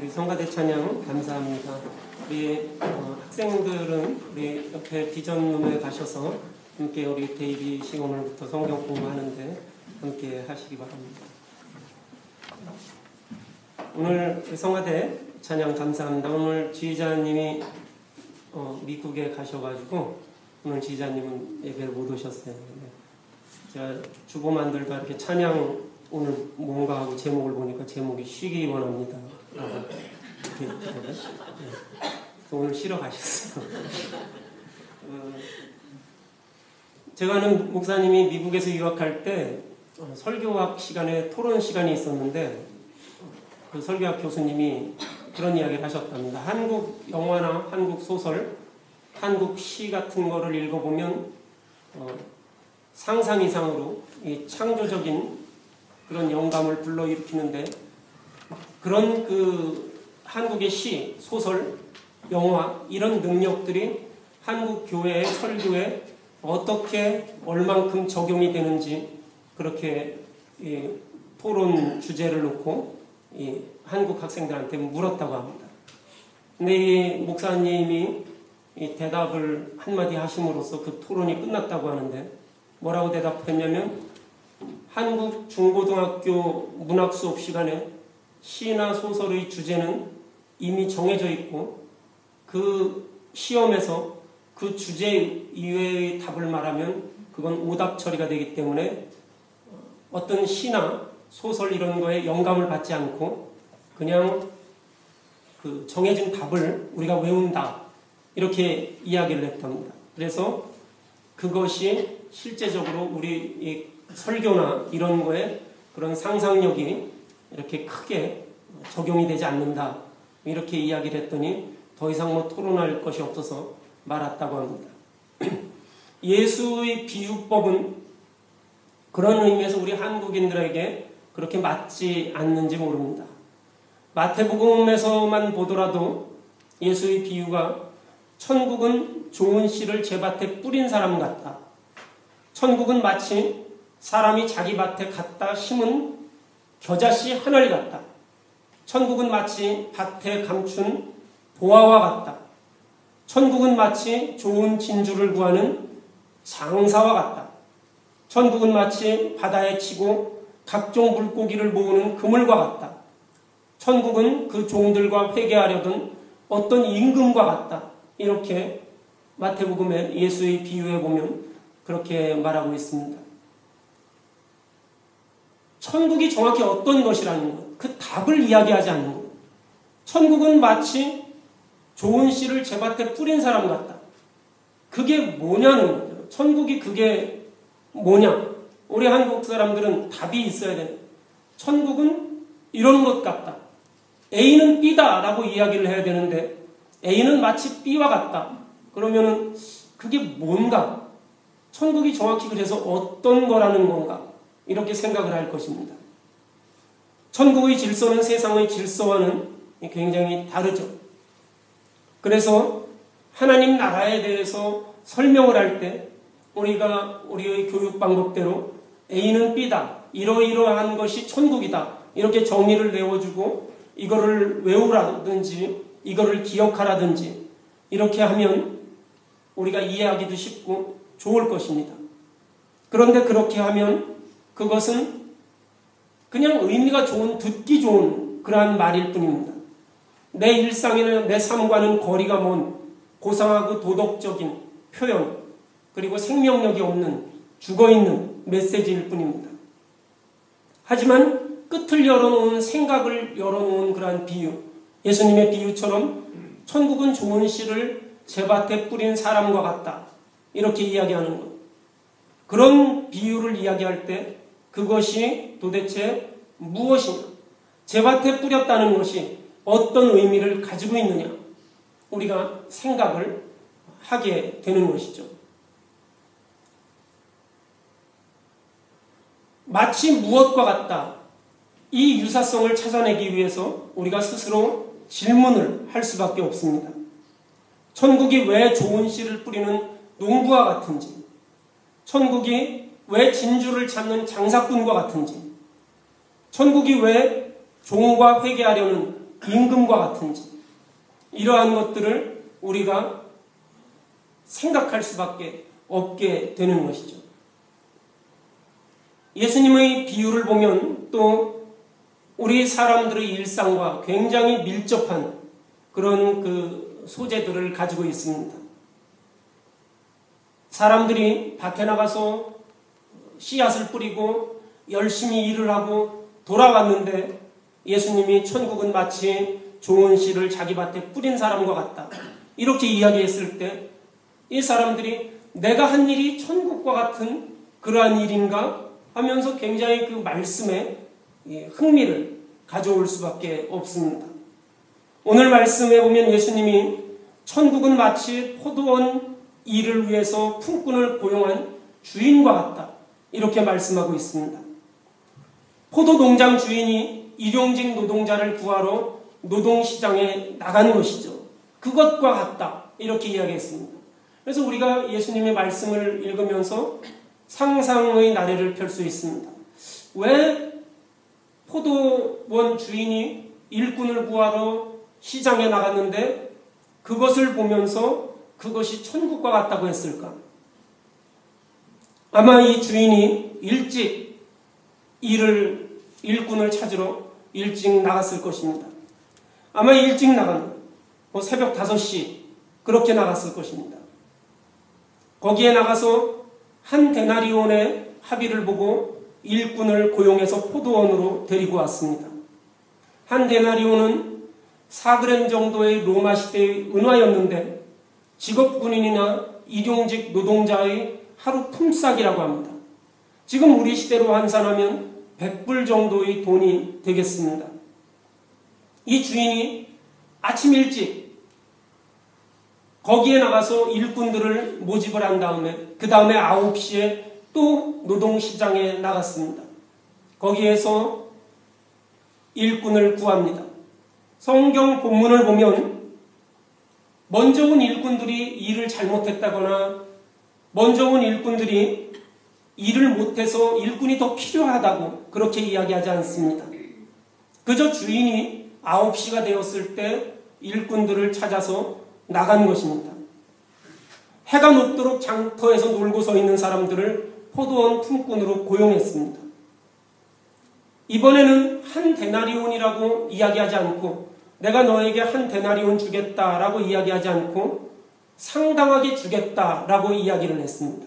우리 성가대 찬양 감사합니다. 우리 학생들은 우리 옆에 비전룸에 가셔서 함께 우리 데이비식 오늘부터 성경 공부하는데 함께 하시기 바랍니다. 오늘 우리 성가대 찬양 감사합니다. 오늘 지휘자님이 미국에 가셔가지고 오늘 지휘자님은 예배를 못 오셨어요. 제가 주보만들다 이렇게 찬양 오늘 뭔가 하고 제목을 보니까 제목이 쉬기 원합니다. 이렇게 있더라고요. 오늘 쉬러 가셨어요. 제가 아는 목사님이 미국에서 유학할 때 설교학 시간에 토론 시간이 있었는데 그 설교학 교수님이 그런 이야기를 하셨답니다. 한국 영화나 한국 소설, 한국 시 같은 거를 읽어보면 상상 이상으로 이 창조적인 그런 영감을 불러일으키는데 그런 그 한국의 시, 소설, 영화 이런 능력들이 한국 교회의 설교에 어떻게 얼만큼 적용이 되는지 그렇게 토론 주제를 놓고 한국 학생들한테 물었다고 합니다. 근데 이 목사님이 이 대답을 한마디 하심으로써 그 토론이 끝났다고 하는데 뭐라고 대답했냐면 한국 중고등학교 문학 수업 시간에 시나 소설의 주제는 이미 정해져 있고 그 시험에서 그 주제 이외의 답을 말하면 그건 오답 처리가 되기 때문에 어떤 시나 소설 이런 거에 영감을 받지 않고 그냥 그 정해진 답을 우리가 외운다 이렇게 이야기를 했답니다. 그래서 그것이 실제적으로 우리 이 설교나 이런 거에 그런 상상력이 이렇게 크게 적용이 되지 않는다 이렇게 이야기를 했더니 더 이상 뭐 토론할 것이 없어서 말았다고 합니다. 예수의 비유법은 그런 의미에서 우리 한국인들에게 그렇게 맞지 않는지 모릅니다. 마태복음에서만 보더라도 예수의 비유가 천국은 좋은 씨를 제 밭에 뿌린 사람 같다. 천국은 마치 사람이 자기 밭에 갖다 심은 겨자씨 하늘 같다. 천국은 마치 밭에 감춘 보화와 같다. 천국은 마치 좋은 진주를 구하는 장사와 같다. 천국은 마치 바다에 치고 각종 물고기를 모으는 그물과 같다. 천국은 그 종들과 회개하려던 어떤 임금과 같다. 이렇게 마태복음의 예수의 비유에 보면 그렇게 말하고 있습니다. 천국이 정확히 어떤 것이라는 것, 그 답을 이야기하지 않는 것. 천국은 마치 좋은 씨를 제 밭에 뿌린 사람 같다. 그게 뭐냐는 거죠. 천국이 그게 뭐냐. 우리 한국 사람들은 답이 있어야 되는 천국은 이런 것 같다. A는 B다 라고 이야기를 해야 되는데 A는 마치 B와 같다. 그러면은 그게 뭔가? 천국이 정확히 그래서 어떤 거라는 건가? 이렇게 생각을 할 것입니다. 천국의 질서는 세상의 질서와는 굉장히 다르죠. 그래서 하나님 나라에 대해서 설명을 할 때 우리가 우리의 교육 방법대로 A는 B다. 이러이러한 것이 천국이다. 이렇게 정의를 내어주고 이거를 외우라든지 이거를 기억하라든지 이렇게 하면 우리가 이해하기도 쉽고 좋을 것입니다. 그런데 그렇게 하면 그것은 그냥 의미가 좋은, 듣기 좋은 그러한 말일 뿐입니다. 내 일상에는 내 삶과는 거리가 먼 고상하고 도덕적인 표현 그리고 생명력이 없는 죽어있는 메시지일 뿐입니다. 하지만 끝을 열어놓은 생각을 열어놓은 그러한 비유 예수님의 비유처럼 천국은 좋은 씨를 제 밭에 뿌린 사람과 같다. 이렇게 이야기하는 것. 그런 비유를 이야기할 때 그것이 도대체 무엇이냐? 제 밭에 뿌렸다는 것이 어떤 의미를 가지고 있느냐? 우리가 생각을 하게 되는 것이죠. 마치 무엇과 같다. 이 유사성을 찾아내기 위해서 우리가 스스로 질문을 할 수밖에 없습니다. 천국이 왜 좋은 씨를 뿌리는 농부와 같은지, 천국이 왜 진주를 찾는 장사꾼과 같은지, 천국이 왜 종과 회개하려는 임금과 같은지, 이러한 것들을 우리가 생각할 수밖에 없게 되는 것이죠. 예수님의 비유를 보면 또 우리 사람들의 일상과 굉장히 밀접한 그런 그 소재들을 가지고 있습니다. 사람들이 밭에 나가서 씨앗을 뿌리고 열심히 일을 하고 돌아왔는데 예수님이 천국은 마치 좋은 씨를 자기 밭에 뿌린 사람과 같다, 이렇게 이야기했을 때 이 사람들이 내가 한 일이 천국과 같은 그러한 일인가 하면서 굉장히 그 말씀에 흥미를 가져올 수밖에 없습니다. 오늘 말씀에 보면 예수님이 천국은 마치 포도원 일을 위해서 품꾼을 고용한 주인과 같다, 이렇게 말씀하고 있습니다. 포도 농장 주인이 일용직 노동자를 구하러 노동시장에 나간 것이죠. 그것과 같다, 이렇게 이야기했습니다. 그래서 우리가 예수님의 말씀을 읽으면서 상상의 나래를 펼 수 있습니다. 왜 포도원 주인이 일꾼을 구하러 시장에 나갔는데 그것을 보면서 그것이 천국과 같다고 했을까? 아마 이 주인이 일찍 일꾼을 찾으러 일찍 나갔을 것입니다. 아마 일찍 나간 새벽 5시 그렇게 나갔을 것입니다. 거기에 나가서 한 데나리온의 합의를 보고 일꾼을 고용해서 포도원으로 데리고 왔습니다. 한 데나리온은 4g 정도의 로마 시대의 은화였는데 직업군인이나 일용직 노동자의 하루 품삯이라고 합니다. 지금 우리 시대로 환산하면 100불 정도의 돈이 되겠습니다. 이 주인이 아침 일찍 거기에 나가서 일꾼들을 모집을 한 다음에 그 다음에 9시에 또 노동시장에 나갔습니다. 거기에서 일꾼을 구합니다. 성경 본문을 보면 먼저 온 일꾼들이 일을 잘못했다거나 먼저 온 일꾼들이 일을 못해서 일꾼이 더 필요하다고 그렇게 이야기하지 않습니다. 그저 주인이 9시가 되었을 때 일꾼들을 찾아서 나간 것입니다. 해가 높도록 장터에서 놀고 서 있는 사람들을 포도원 품꾼으로 고용했습니다. 이번에는 한 데나리온이라고 이야기하지 않고 내가 너에게 한 데나리온 주겠다라고 이야기하지 않고 상당하게 주겠다라고 이야기를 했습니다.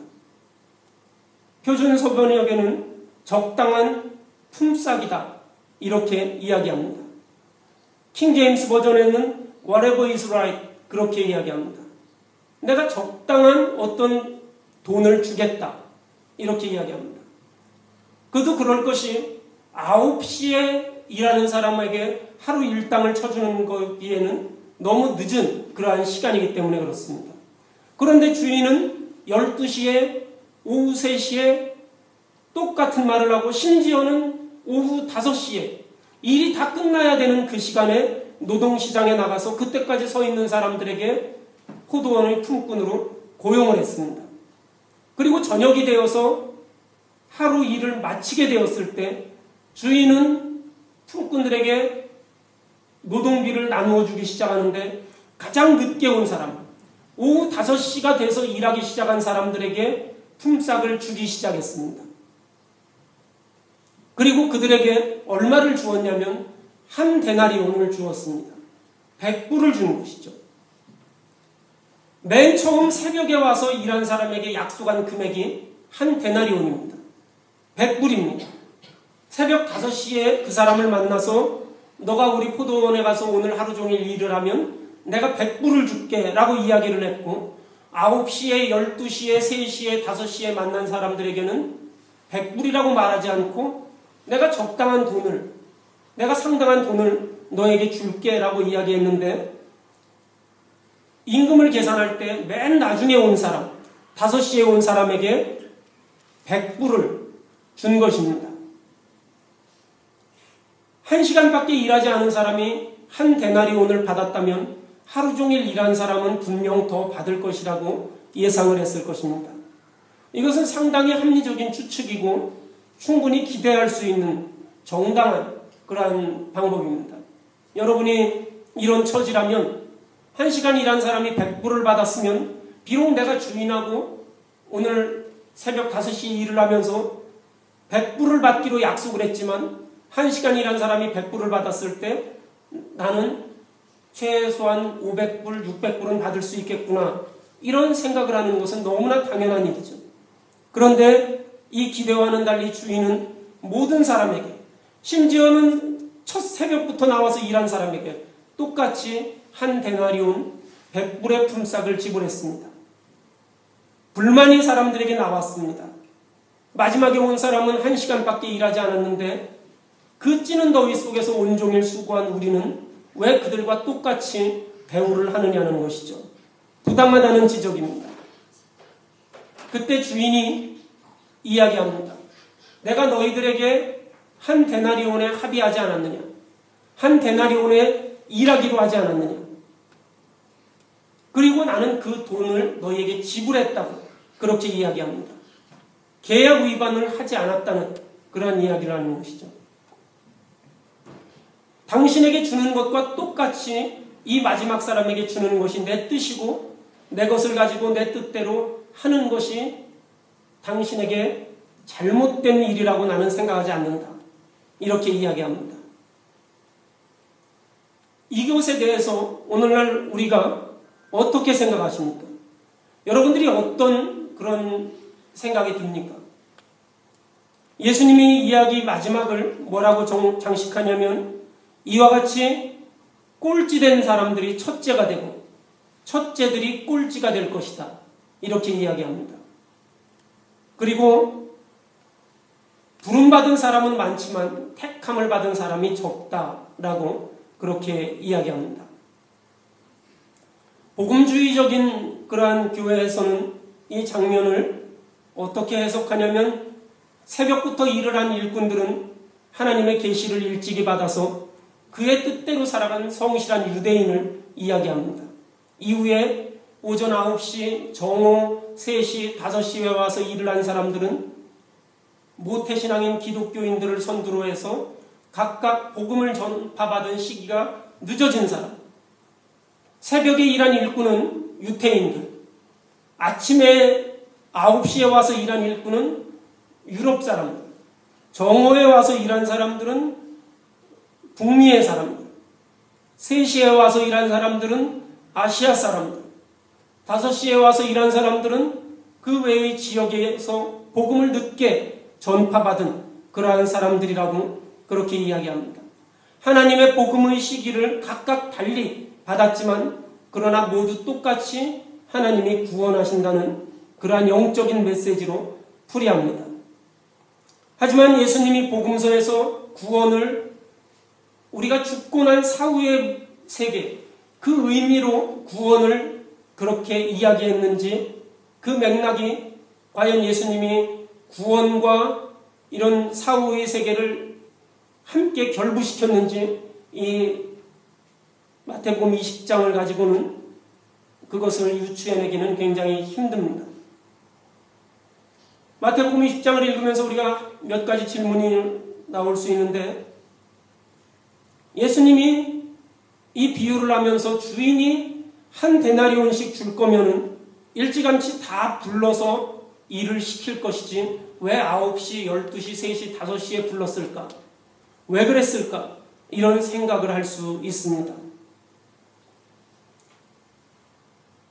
표준 서번역에는 적당한 품삯이다, 이렇게 이야기합니다. 킹 제임스 버전에는 whatever is right, 그렇게 이야기합니다. 내가 적당한 어떤 돈을 주겠다, 이렇게 이야기합니다. 그도 그럴 것이 9시에 일하는 사람에게 하루 일당을 쳐주는 거기에는 너무 늦은 그러한 시간이기 때문에 그렇습니다. 그런데 주인은 12시에 오후 3시에 똑같은 말을 하고 심지어는 오후 5시에 일이 다 끝나야 되는 그 시간에 노동시장에 나가서 그때까지 서 있는 사람들에게 포도원의 품꾼으로 고용을 했습니다. 그리고 저녁이 되어서 하루 일을 마치게 되었을 때 주인은 품꾼들에게 노동비를 나누어 주기 시작하는데 가장 늦게 온 사람, 오후 5시가 돼서 일하기 시작한 사람들에게 품삯을 주기 시작했습니다. 그리고 그들에게 얼마를 주었냐면 한 데나리온을 주었습니다. 100불을 준 것이죠. 맨 처음 새벽에 와서 일한 사람에게 약속한 금액이 한 데나리온입니다. 100불입니다. 새벽 5시에 그 사람을 만나서 너가 우리 포도원에 가서 오늘 하루 종일 일을 하면 내가 100불을 줄게 라고 이야기를 했고 9시에 12시에 3시에 5시에 만난 사람들에게는 100불이라고 말하지 않고 내가 적당한 돈을, 내가 상당한 돈을 너에게 줄게 라고 이야기했는데 임금을 계산할 때 맨 나중에 온 사람, 5시에 온 사람에게 100불을 준 것입니다. 1시간밖에 일하지 않은 사람이 한 데나리온을 받았다면 하루 종일 일한 사람은 분명 더 받을 것이라고 예상을 했을 것입니다. 이것은 상당히 합리적인 추측이고 충분히 기대할 수 있는 정당한 그러한 방법입니다. 여러분이 이런 처지라면 1시간 일한 사람이 100불을 받았으면 비록 내가 주인하고 오늘 새벽 5시에 일을 하면서 100불을 받기로 약속을 했지만 1시간 일한 사람이 100불을 받았을 때 나는 최소한 500불, 600불은 받을 수 있겠구나. 이런 생각을 하는 것은 너무나 당연한 일이죠. 그런데 이 기대와는 달리 주인은 모든 사람에게, 심지어는 첫 새벽부터 나와서 일한 사람에게 똑같이 한 데나리온 100불의 품삯을 지불했습니다. 불만이 사람들에게 나왔습니다. 마지막에 온 사람은 1시간밖에 일하지 않았는데 그 찌는 더위 속에서 온종일 수고한 우리는 왜 그들과 똑같이 대우를 하느냐는 것이죠. 부당하다는 지적입니다. 그때 주인이 이야기합니다. 내가 너희들에게 한 데나리온에 합의하지 않았느냐? 한 데나리온에 일하기로 하지 않았느냐? 그리고 나는 그 돈을 너희에게 지불했다고 그렇게 이야기합니다. 계약 위반을 하지 않았다는 그런 이야기를 하는 것이죠. 당신에게 주는 것과 똑같이 이 마지막 사람에게 주는 것이 내 뜻이고 내 것을 가지고 내 뜻대로 하는 것이 당신에게 잘못된 일이라고 나는 생각하지 않는다. 이렇게 이야기합니다. 이것에 대해서 오늘날 우리가 어떻게 생각하십니까? 여러분들이 어떤 그런 생각이 듭니까? 예수님이 이야기 마지막을 뭐라고 장식하냐면 이와 같이 꼴찌된 사람들이 첫째가 되고 첫째들이 꼴찌가 될 것이다. 이렇게 이야기합니다. 그리고 부름받은 사람은 많지만 택함을 받은 사람이 적다라고 그렇게 이야기합니다. 복음주의적인 그러한 교회에서는 이 장면을 어떻게 해석하냐면 새벽부터 일을 한 일꾼들은 하나님의 계시를 일찍이 받아서 그의 뜻대로 살아간 성실한 유대인을 이야기합니다. 이후에 오전 9시, 정오 3시, 5시에 와서 일을 한 사람들은 모태신앙인 기독교인들을 선두로 해서 각각 복음을 전파받은 시기가 늦어진 사람, 새벽에 일한 일꾼은 유태인들, 아침에 9시에 와서 일한 일꾼은 유럽 사람들, 정오에 와서 일한 사람들은 북미의 사람들, 3시에 와서 일한 사람들은 아시아 사람들, 5시에 와서 일한 사람들은 그 외의 지역에서 복음을 늦게 전파받은 그러한 사람들이라고 그렇게 이야기합니다. 하나님의 복음의 시기를 각각 달리 받았지만 그러나 모두 똑같이 하나님이 구원하신다는 그러한 영적인 메시지로 풀이합니다. 하지만 예수님이 복음서에서 구원을 우리가 죽고 난 사후의 세계, 그 의미로 구원을 그렇게 이야기했는지 그 맥락이 과연 예수님이 구원과 이런 사후의 세계를 함께 결부시켰는지 이 마태복음 20장을 가지고는 그것을 유추해내기는 굉장히 힘듭니다. 마태복음 20장을 읽으면서 우리가 몇 가지 질문이 나올 수 있는데 예수님이 이 비유를 하면서 주인이 한 데나리온씩 줄 거면은 일찌감치 다 불러서 일을 시킬 것이지 왜 9시, 12시, 3시, 5시에 불렀을까? 왜 그랬을까? 이런 생각을 할 수 있습니다.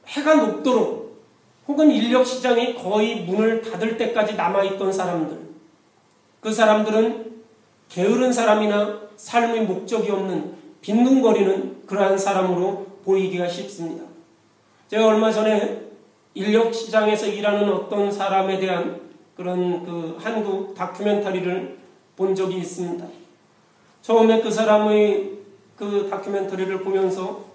해가 높도록 혹은 인력시장이 거의 문을 닫을 때까지 남아있던 사람들, 그 사람들은 게으른 사람이나 삶의 목적이 없는 빈둥거리는 그러한 사람으로 보이기가 쉽습니다. 제가 얼마 전에 인력시장에서 일하는 어떤 사람에 대한 그런 그 한국 다큐멘터리를 본 적이 있습니다. 처음에 그 사람의 그 다큐멘터리를 보면서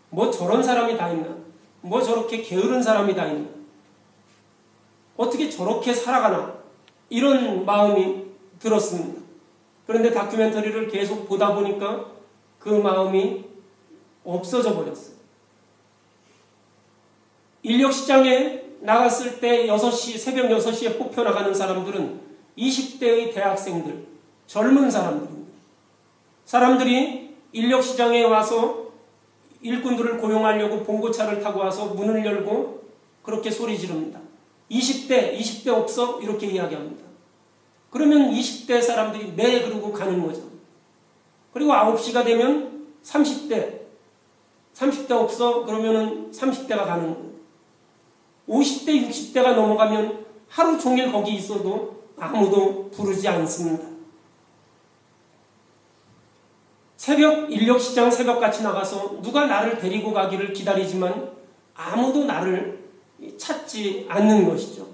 뭐 저런 사람이 다 있나? 뭐 저렇게 게으른 사람이 다 있나? 어떻게 저렇게 살아가나? 이런 마음이 들었습니다. 그런데 다큐멘터리를 계속 보다 보니까 그 마음이 없어져 버렸어요. 인력시장에 나갔을 때 6시, 새벽 6시에 뽑혀나가는 사람들은 20대의 대학생들, 젊은 사람들입니다. 사람들이 인력시장에 와서 일꾼들을 고용하려고 봉고차를 타고 와서 문을 열고 그렇게 소리 지릅니다. 20대 없어? 이렇게 이야기합니다. 그러면 20대 사람들이 네 그러고 가는 거죠. 그리고 9시가 되면 30대 없어? 그러면은 30대가 가는 거예요. 50대, 60대가 넘어가면 하루 종일 거기 있어도 아무도 부르지 않습니다. 새벽 인력시장 새벽같이 나가서 누가 나를 데리고 가기를 기다리지만 아무도 나를 찾지 않는 것이죠.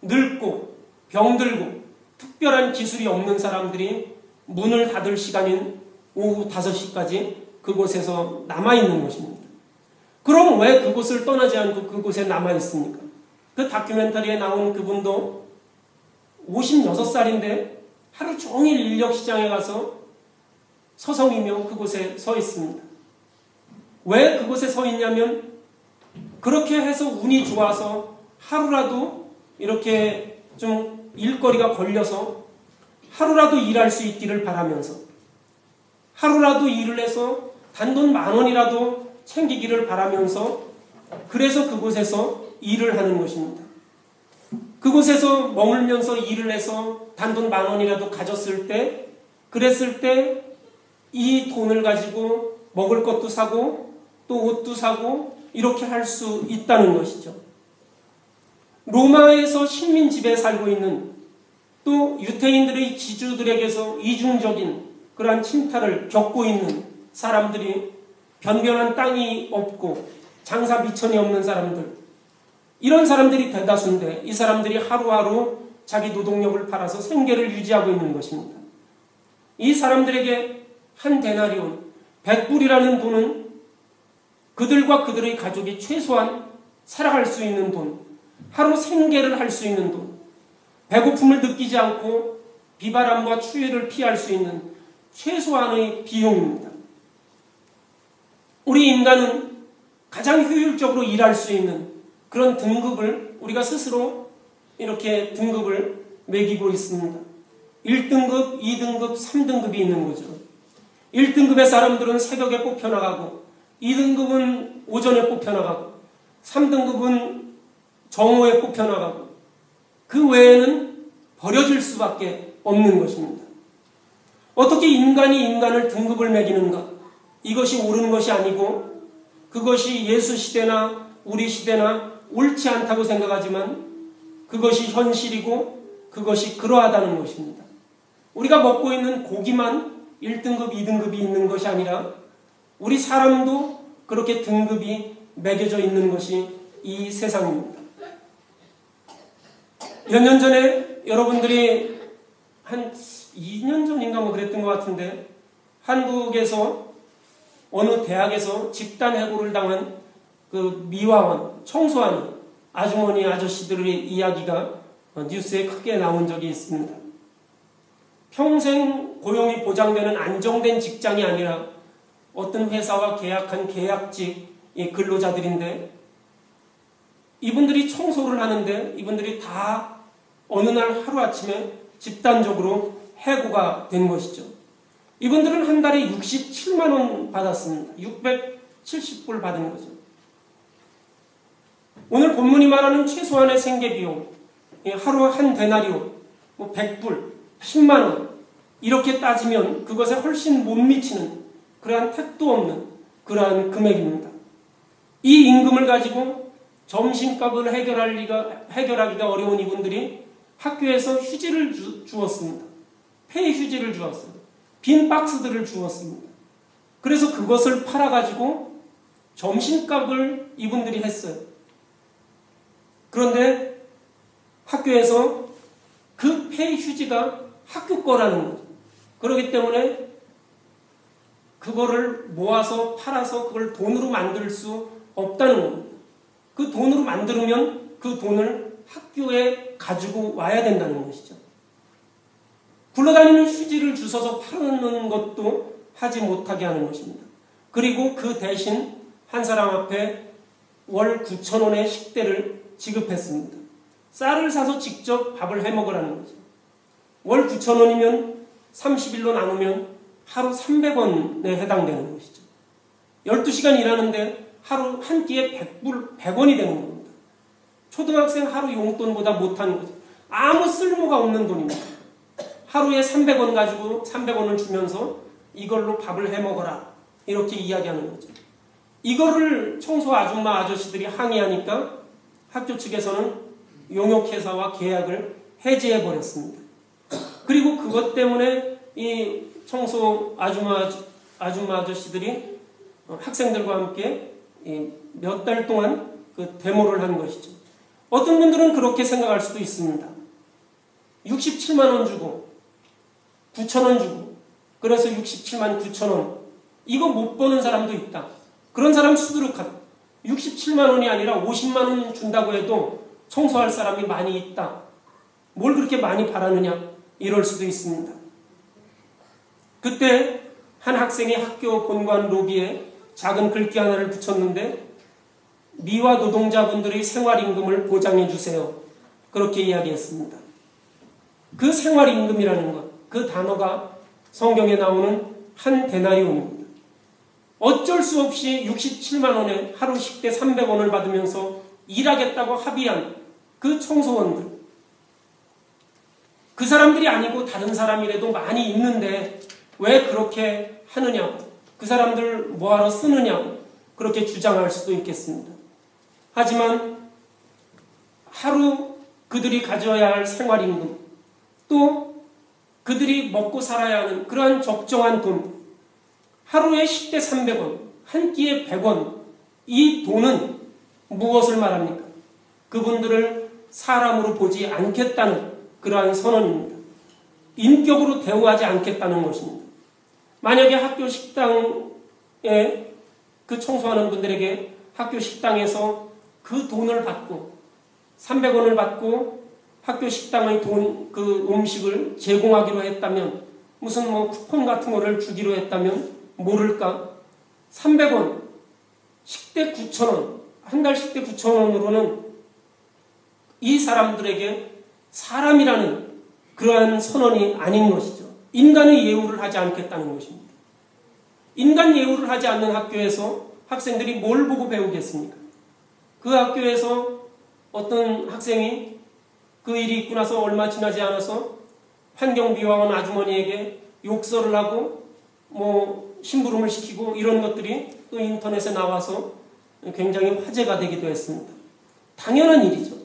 늙고 병들고 특별한 기술이 없는 사람들이 문을 닫을 시간인 오후 5시까지 그곳에서 남아있는 것입니다. 그럼 왜 그곳을 떠나지 않고 그곳에 남아있습니까? 그 다큐멘터리에 나온 그분도 56살인데 하루 종일 인력시장에 가서 서성이며 그곳에 서 있습니다. 왜 그곳에 서 있냐면 그렇게 해서 운이 좋아서 하루라도 이렇게 좀 일거리가 걸려서 하루라도 일할 수 있기를 바라면서 하루라도 일을 해서 단돈 10,000원이라도 챙기기를 바라면서 그래서 그곳에서 일을 하는 것입니다. 그곳에서 머물면서 일을 해서 단돈 10,000원이라도 가졌을 때 그랬을 때 이 돈을 가지고 먹을 것도 사고 또 옷도 사고 이렇게 할 수 있다는 것이죠. 로마에서 식민지배에 살고 있는 또 유태인들의 지주들에게서 이중적인 그러한 침탈을 겪고 있는 사람들이 변변한 땅이 없고 장사 미천이 없는 사람들 이런 사람들이 대다수인데 이 사람들이 하루하루 자기 노동력을 팔아서 생계를 유지하고 있는 것입니다. 이 사람들에게 한 데나리온 100불이라는 돈은 그들과 그들의 가족이 최소한 살아갈 수 있는 돈, 하루 생계를 할 수 있는 돈, 배고픔을 느끼지 않고 비바람과 추위를 피할 수 있는 최소한의 비용입니다. 우리 인간은 가장 효율적으로 일할 수 있는 그런 등급을 우리가 스스로 이렇게 등급을 매기고 있습니다. 1등급, 2등급, 3등급이 있는 거죠. 1등급의 사람들은 새벽에 뽑혀나가고 2등급은 오전에 뽑혀나가고 3등급은 정오에 뽑혀나가고 그 외에는 버려질 수밖에 없는 것입니다. 어떻게 인간이 인간을 등급을 매기는가? 이것이 옳은 것이 아니고 그것이 예수 시대나 우리 시대나 옳지 않다고 생각하지만 그것이 현실이고 그것이 그러하다는 것입니다. 우리가 먹고 있는 고기만 1등급, 2등급이 있는 것이 아니라 우리 사람도 그렇게 등급이 매겨져 있는 것이 이 세상입니다. 몇 년 전에 여러분들이 한 2년 전인가 뭐 그랬던 것 같은데 한국에서 어느 대학에서 집단 해고를 당한 그 미화원, 청소하는 아주머니 아저씨들의 이야기가 뉴스에 크게 나온 적이 있습니다. 평생 고용이 보장되는 안정된 직장이 아니라 어떤 회사와 계약한 계약직 근로자들인데 이분들이 청소를 하는데 이분들이 다 어느 날 하루아침에 집단적으로 해고가 된 것이죠. 이분들은 한 달에 67만 원 받았습니다. 670불 받은 거죠. 오늘 본문이 말하는 최소한의 생계비용, 하루 한 데나리온, 100불, 10만 원 이렇게 따지면 그것에 훨씬 못 미치는 그러한 택도 없는 그러한 금액입니다. 이 임금을 가지고 점심값을 해결하기가 어려운 이분들이 학교에서 휴지를 주었습니다. 폐 휴지를 주었어요. 빈 박스들을 주었습니다. 그래서 그것을 팔아가지고 점심값을 이분들이 했어요. 그런데 학교에서 그 폐 휴지가 학교 거라는 거죠. 그렇기 때문에 그거를 모아서 팔아서 그걸 돈으로 만들 수 없다는 겁니다. 그 돈으로 만들면 그 돈을 학교에 가지고 와야 된다는 것이죠. 굴러다니는 휴지를 주워서 파는 것도 하지 못하게 하는 것입니다. 그리고 그 대신 한 사람 앞에 월 9,000원의 식대를 지급했습니다. 쌀을 사서 직접 밥을 해먹으라는 거죠. 월 9,000원이면 30일로 나누면 하루 300원에 해당되는 것이죠. 12시간 일하는데 하루 한 끼에 100원이 되는 겁니다. 초등학생 하루 용돈보다 못한 거죠. 아무 쓸모가 없는 돈입니다. 하루에 300원 가지고 300원을 주면서 이걸로 밥을 해 먹어라. 이렇게 이야기하는 거죠. 이거를 청소 아줌마 아저씨들이 항의하니까 학교 측에서는 용역회사와 계약을 해지해 버렸습니다. 그리고 그것 때문에 이 청소 아줌마 아저씨들이 학생들과 함께 몇 달 동안 그 데모를 한 것이죠. 어떤 분들은 그렇게 생각할 수도 있습니다. 67만 원 주고 9천 원 주고 그래서 67만 9천 원 이거 못 버는 사람도 있다. 그런 사람 수두룩하다. 67만 원이 아니라 50만 원 준다고 해도 청소할 사람이 많이 있다. 뭘 그렇게 많이 바라느냐 이럴 수도 있습니다. 그때 한 학생이 학교 본관 로비에 작은 글귀 하나를 붙였는데 미화 노동자분들의 생활임금을 보장해 주세요. 그렇게 이야기했습니다. 그 생활임금이라는 것, 그 단어가 성경에 나오는 한 데나리온입니다. 어쩔 수 없이 67만 원에 하루 식대 300원을 받으면서 일하겠다고 합의한 그 청소원들, 그 사람들이 아니고 다른 사람이라도 많이 있는데 왜 그렇게 하느냐고, 그 사람들 뭐하러 쓰느냐고 그렇게 주장할 수도 있겠습니다. 하지만 하루 그들이 가져야 할 생활임금, 또 그들이 먹고 살아야 하는 그러한 적정한 돈, 하루에 식대 300원, 한 끼에 100원, 이 돈은 무엇을 말합니까? 그분들을 사람으로 보지 않겠다는 그러한 선언입니다. 인격으로 대우하지 않겠다는 것입니다. 만약에 학교 식당에 그 청소하는 분들에게 학교 식당에서 그 돈을 받고 300원을 받고 학교 식당의 그 음식을 제공하기로 했다면, 무슨 뭐 쿠폰 같은 거를 주기로 했다면 모를까? 300원, 식대 9,000원, 한 달 식대 9,000원으로는 이 사람들에게 사람이라는 그러한 선언이 아닌 것이죠. 인간의 예우를 하지 않겠다는 것입니다. 인간 예우를 하지 않는 학교에서 학생들이 뭘 보고 배우겠습니까? 그 학교에서 어떤 학생이 그 일이 있고 나서 얼마 지나지 않아서 환경미화원 아주머니에게 욕설을 하고 뭐 심부름을 시키고 이런 것들이 또 인터넷에 나와서 굉장히 화제가 되기도 했습니다. 당연한 일이죠.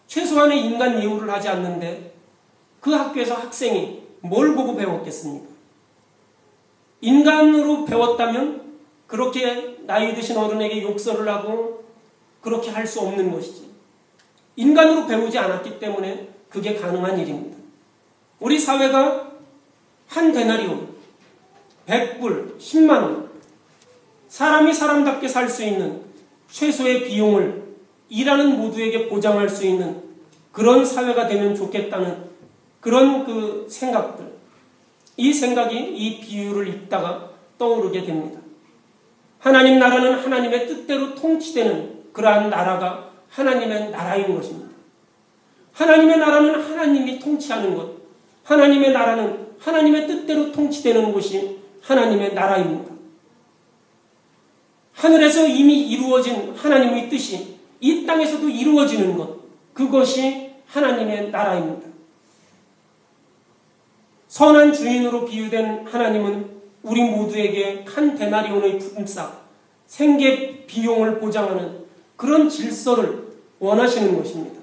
최소한의 인간 예우를 하지 않는데 그 학교에서 학생이 뭘 보고 배웠겠습니까? 인간으로 배웠다면 그렇게 나이 드신 어른에게 욕설을 하고 그렇게 할 수 없는 것이지. 인간으로 배우지 않았기 때문에 그게 가능한 일입니다. 우리 사회가 한 데나리온, 100불, 10만원, 사람이 사람답게 살 수 있는 최소의 비용을 일하는 모두에게 보장할 수 있는 그런 사회가 되면 좋겠다는 그런 그 생각들, 이 생각이 이 비유를 읽다가 떠오르게 됩니다. 하나님 나라는 하나님의 뜻대로 통치되는 그러한 나라가 하나님의 나라인 것입니다. 하나님의 나라는 하나님이 통치하는 것, 하나님의 나라는 하나님의 뜻대로 통치되는 곳이 하나님의 나라입니다. 하늘에서 이미 이루어진 하나님의 뜻이 이 땅에서도 이루어지는 것, 그것이 하나님의 나라입니다. 선한 주인으로 비유된 하나님은 우리 모두에게 한 데나리온의 품삯, 생계 비용을 보장하는 그런 질서를 원하시는 것입니다.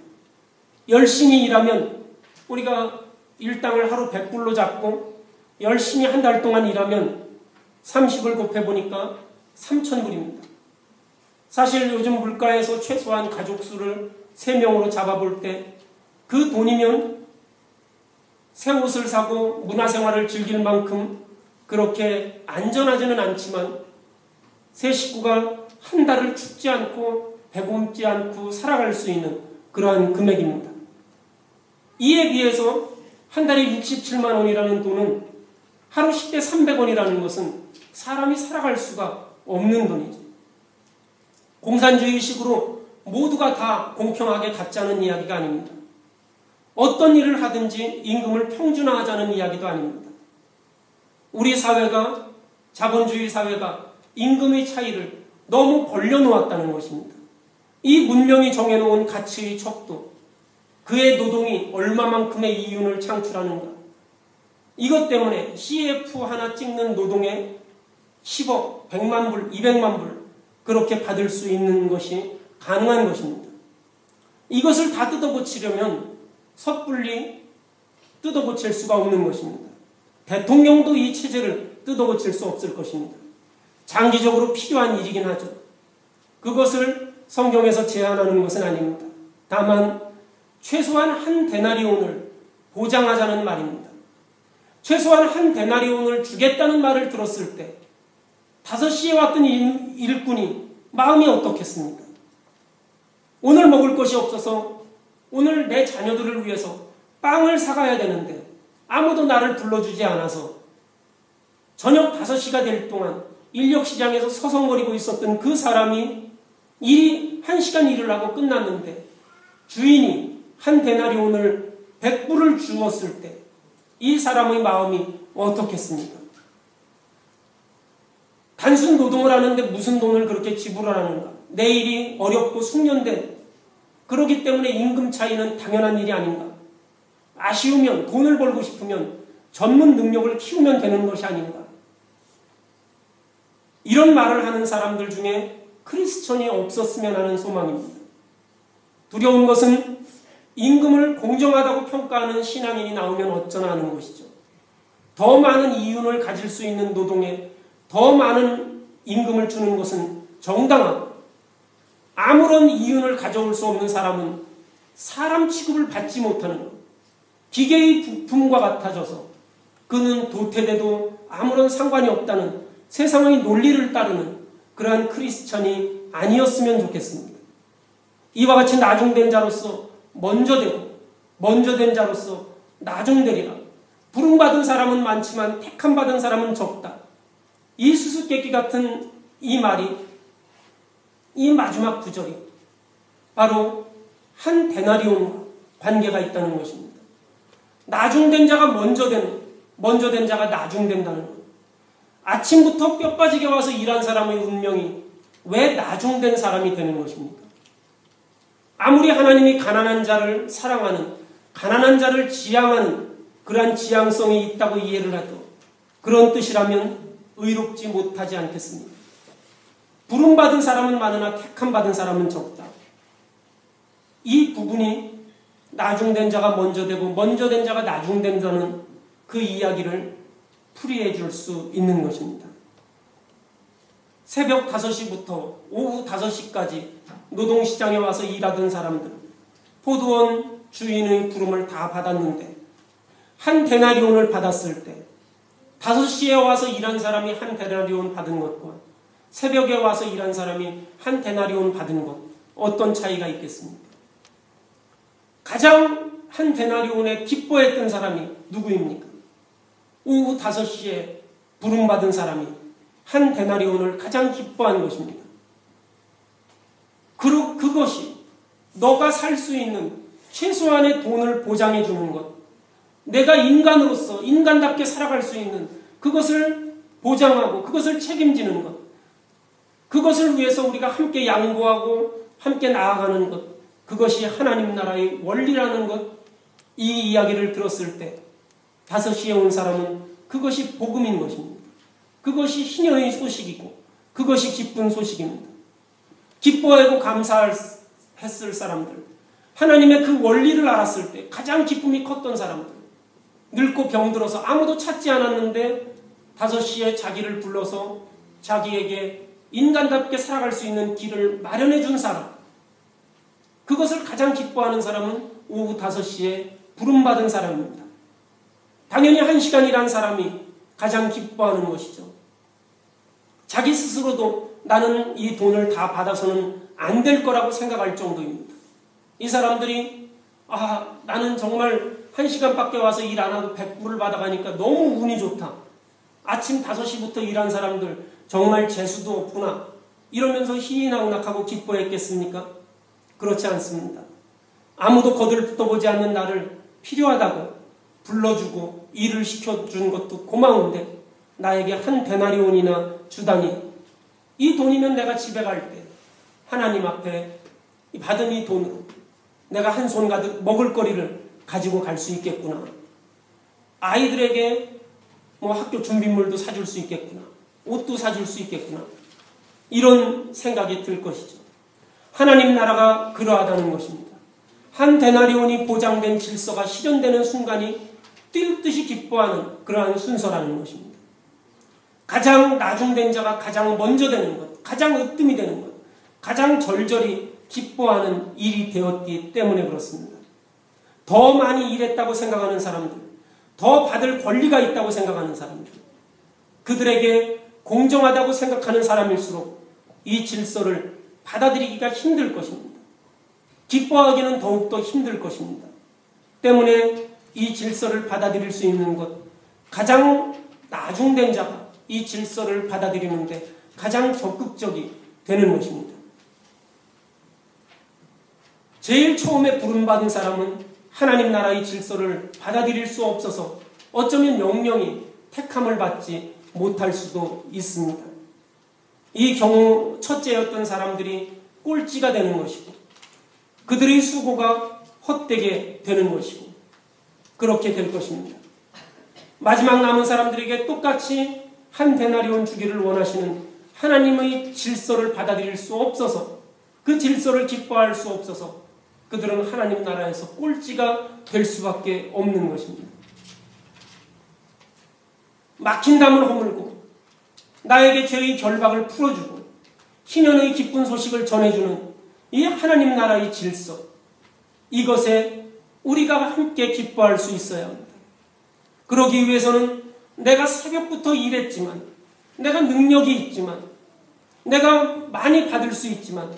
열심히 일하면, 우리가 일당을 하루 100불로 잡고 열심히 한 달 동안 일하면 30을 곱해보니까 3,000불입니다. 사실 요즘 물가에서 최소한 가족 수를 3명으로 잡아볼 때 그 돈이면 새 옷을 사고 문화생활을 즐길 만큼 그렇게 안전하지는 않지만 세 식구가 한 달을 춥지 않고 배고프지 않고 살아갈 수 있는 그러한 금액입니다. 이에 비해서 한 달에 67만 원이라는 돈은 하루 식대 300원이라는 것은 사람이 살아갈 수가 없는 돈이죠. 공산주의식으로 모두가 다 공평하게 갖자는 이야기가 아닙니다. 어떤 일을 하든지 임금을 평준화하자는 이야기도 아닙니다. 우리 사회가, 자본주의 사회가 임금의 차이를 너무 벌려놓았다는 것입니다. 이 문명이 정해놓은 가치의 척도, 그의 노동이 얼마만큼의 이윤을 창출하는가, 이것 때문에 CF 하나 찍는 노동에 10억, 100만 불, 200만 불 그렇게 받을 수 있는 것이 가능한 것입니다. 이것을 다 뜯어고치려면 섣불리 뜯어고칠 수가 없는 것입니다. 대통령도 이 체제를 뜯어고칠 수 없을 것입니다. 장기적으로 필요한 일이긴 하죠. 그것을 성경에서 제한하는 것은 아닙니다. 다만 최소한 한 데나리온을 보장하자는 말입니다. 최소한 한 데나리온을 주겠다는 말을 들었을 때 5시에 왔던 일꾼이 마음이 어떻겠습니까? 오늘 먹을 것이 없어서 오늘 내 자녀들을 위해서 빵을 사가야 되는데 아무도 나를 불러주지 않아서 저녁 5시가 될 동안 인력시장에서 서성거리고 있었던 그 사람이 일이 1시간 일을 하고 끝났는데 주인이 한 데나리온을 100불을 주었을 때 이 사람의 마음이 어떻겠습니까? 단순 노동을 하는데 무슨 돈을 그렇게 지불하는가? 내일이 어렵고 숙련된, 그렇기 때문에 임금 차이는 당연한 일이 아닌가? 아쉬우면, 돈을 벌고 싶으면 전문 능력을 키우면 되는 것이 아닌가? 이런 말을 하는 사람들 중에 크리스천이 없었으면 하는 소망입니다. 두려운 것은 임금을 공정하다고 평가하는 신앙인이 나오면 어쩌나 하는 것이죠. 더 많은 이윤을 가질 수 있는 노동에 더 많은 임금을 주는 것은 정당하고, 아무런 이윤을 가져올 수 없는 사람은 사람 취급을 받지 못하는 것, 기계의 부품과 같아져서 그는 도태돼도 아무런 상관이 없다는 세상의 논리를 따르는 그러한 크리스천이 아니었으면 좋겠습니다. 이와 같이 나중된 자로서 먼저 되고 먼저 된 자로서 나중되리라. 부름받은 사람은 많지만 택함받은 사람은 적다. 이 수수께끼 같은 이 말이, 이 마지막 구절이 바로 한 데나리온과 관계가 있다는 것입니다. 나중된 자가 먼저 된 자가 나중된다는 것. 아침부터 뼈 빠지게 와서 일한 사람의 운명이 왜 나중된 사람이 되는 것입니까? 아무리 하나님이 가난한 자를 사랑하는, 가난한 자를 지향하는 그러한 지향성이 있다고 이해를 해도 그런 뜻이라면 의롭지 못하지 않겠습니까? 부름받은 사람은 많으나 택함받은 사람은 적다. 이 부분이 나중된 자가 먼저 되고 먼저 된 자가 나중된다는 그 이야기를 풀이해 줄 수 있는 것입니다. 새벽 5시부터 오후 5시까지 노동시장에 와서 일하던 사람들, 포도원 주인의 부름을 다 받았는데 한 데나리온을 받았을 때 5시에 와서 일한 사람이 한 데나리온 받은 것과 새벽에 와서 일한 사람이 한 데나리온 받은 것, 어떤 차이가 있겠습니까? 가장 한 데나리온에 기뻐했던 사람이 누구입니까? 오후 5시에 부름받은 사람이 한 데나리온을 가장 기뻐한 것입니다. 그것이 너가 살 수 있는 최소한의 돈을 보장해 주는 것, 내가 인간으로서 인간답게 살아갈 수 있는 그것을 보장하고 그것을 책임지는 것, 그것을 위해서 우리가 함께 양보하고 함께 나아가는 것, 그것이 하나님 나라의 원리라는 것, 이 이야기를 들었을 때 5시에 온 사람은 그것이 복음인 것입니다. 그것이 희년의 소식이고 그것이 기쁜 소식입니다. 기뻐하고 감사했을 사람들, 하나님의 그 원리를 알았을 때 가장 기쁨이 컸던 사람들, 늙고 병들어서 아무도 찾지 않았는데 5시에 자기를 불러서 자기에게 인간답게 살아갈 수 있는 길을 마련해 준 사람, 그것을 가장 기뻐하는 사람은 오후 5시에 부름받은 사람입니다. 당연히 1시간 일한 사람이 가장 기뻐하는 것이죠. 자기 스스로도 나는 이 돈을 다 받아서는 안 될 거라고 생각할 정도입니다. 이 사람들이 나는 정말 1시간밖에 와서 일 안 하고 100불을 받아가니까 너무 운이 좋다. 아침 5시부터 일한 사람들 정말 재수도 없구나. 이러면서 희희낙낙하고 기뻐했겠습니까? 그렇지 않습니다. 아무도 거들떠보지 않는 나를 필요하다고 불러주고 일을 시켜준 것도 고마운데 나에게 한 데나리온이나 주다니 이 돈이면 내가 집에 갈 때 하나님 앞에 받은 이 돈으로 내가 한 손 가득 먹을거리를 가지고 갈 수 있겠구나. 아이들에게 학교 준비물도 사줄 수 있겠구나. 옷도 사줄 수 있겠구나. 이런 생각이 들 것이죠. 하나님 나라가 그러하다는 것입니다. 한 데나리온이 보장된 질서가 실현되는 순간이 뛸 듯이 기뻐하는 그러한 순서라는 것입니다. 가장 나중된 자가 가장 먼저 되는 것, 가장 으뜸이 되는 것, 가장 절절히 기뻐하는 일이 되었기 때문에 그렇습니다. 더 많이 일했다고 생각하는 사람들, 더 받을 권리가 있다고 생각하는 사람들, 그들에게 공정하다고 생각하는 사람일수록 이 질서를 받아들이기가 힘들 것입니다. 기뻐하기는 더욱더 힘들 것입니다. 때문에 이 질서를 받아들일 수 있는 것, 가장 나중된 자가 이 질서를 받아들이는데 가장 적극적이 되는 것입니다. 제일 처음에 부름받은 사람은 하나님 나라의 질서를 받아들일 수 없어서 어쩌면 영영이 택함을 받지 못할 수도 있습니다. 이 경우 첫째였던 사람들이 꼴찌가 되는 것이고 그들의 수고가 헛되게 되는 것이고 그렇게 될 것입니다. 마지막 남은 사람들에게 똑같이 한 데나리온 주기를 원하시는 하나님의 질서를 받아들일 수 없어서 그 질서를 기뻐할 수 없어서 그들은 하나님 나라에서 꼴찌가 될 수밖에 없는 것입니다. 막힌 담을 허물고 나에게 죄의 결박을 풀어주고 희년의 기쁜 소식을 전해주는 이 하나님 나라의 질서, 이것에 우리가 함께 기뻐할 수 있어야 합니다. 그러기 위해서는 내가 새벽부터 일했지만, 내가 능력이 있지만, 내가 많이 받을 수 있지만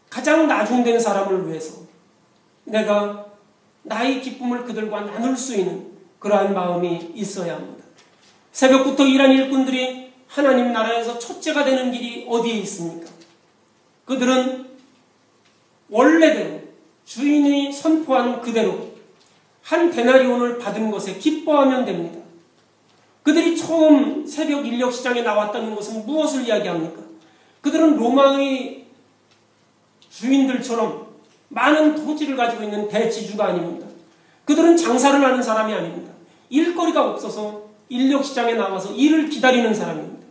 가장 나중된 사람을 위해서 내가 나의 기쁨을 그들과 나눌 수 있는 그러한 마음이 있어야 합니다. 새벽부터 일한 일꾼들이 하나님 나라에서 첫째가 되는 길이 어디에 있습니까? 그들은 원래대로 주인이 선포한 그대로 한 데나리온을 받은 것에 기뻐하면 됩니다. 그들이 처음 새벽 인력시장에 나왔다는 것은 무엇을 이야기합니까? 그들은 로마의 주인들처럼 많은 토지를 가지고 있는 대지주가 아닙니다. 그들은 장사를 하는 사람이 아닙니다. 일거리가 없어서 인력시장에 나와서 일을 기다리는 사람입니다.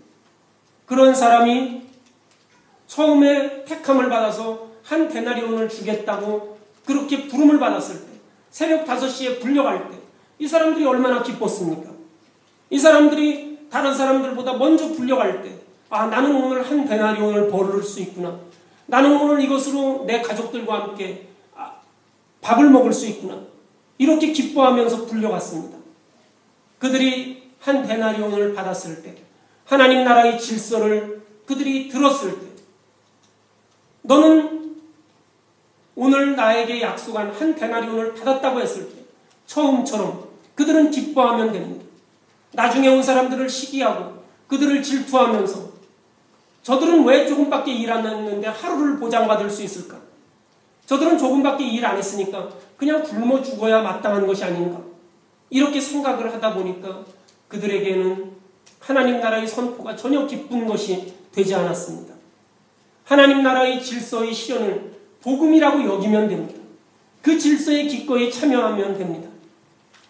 그런 사람이 처음에 택함을 받아서 한 데나리온을 주겠다고 그렇게 부름을 받았을 때, 새벽 5시에 불려갈 때 이 사람들이 얼마나 기뻤습니까? 이 사람들이 다른 사람들보다 먼저 불려갈 때 나는 오늘 한 데나리온을 벌을 수 있구나. 나는 오늘 이것으로 내 가족들과 함께 밥을 먹을 수 있구나. 이렇게 기뻐하면서 불려갔습니다. 그들이 한 데나리온을 받았을 때, 하나님 나라의 질서를 그들이 들었을 때, 너는 오늘 나에게 약속한 한 데나리온을 받았다고 했을 때 처음처럼 그들은 기뻐하면 됩니다. 나중에 온 사람들을 시기하고 그들을 질투하면서 저들은 왜 조금밖에 일 안 했는데 하루를 보장받을 수 있을까? 저들은 조금밖에 일 안 했으니까 그냥 굶어 죽어야 마땅한 것이 아닌가? 이렇게 생각을 하다 보니까 그들에게는 하나님 나라의 선포가 전혀 기쁜 것이 되지 않았습니다. 하나님 나라의 질서의 실현을 복음이라고 여기면 됩니다. 그 질서에 기꺼이 참여하면 됩니다.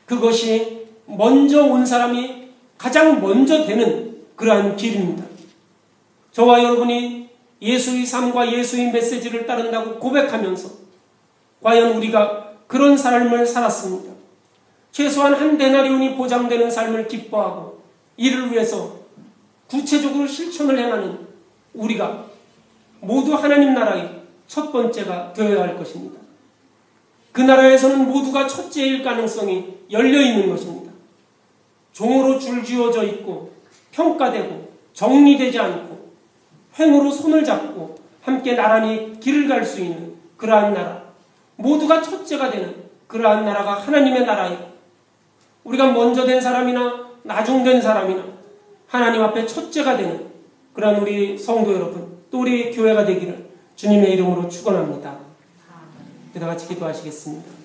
그것이 먼저 온 사람이 가장 먼저 되는 그러한 길입니다. 저와 여러분이 예수의 삶과 예수의 메시지를 따른다고 고백하면서 과연 우리가 그런 삶을 살았습니까? 최소한 한 데나리온이 보장되는 삶을 기뻐하고 이를 위해서 구체적으로 실천을 행하는 우리가 모두 하나님 나라의 첫 번째가 되어야 할 것입니다. 그 나라에서는 모두가 첫째일 가능성이 열려있는 것입니다. 종으로 줄지어져 있고 평가되고 정리되지 않고 횡으로 손을 잡고 함께 나란히 길을 갈 수 있는 그러한 나라, 모두가 첫째가 되는 그러한 나라가 하나님의 나라이고 우리가 먼저 된 사람이나 나중된 사람이나 하나님 앞에 첫째가 되는 그러한 우리 성도 여러분, 또 우리 교회가 되기를 주님의 이름으로 축원합니다. 다 같이 기도하시겠습니다.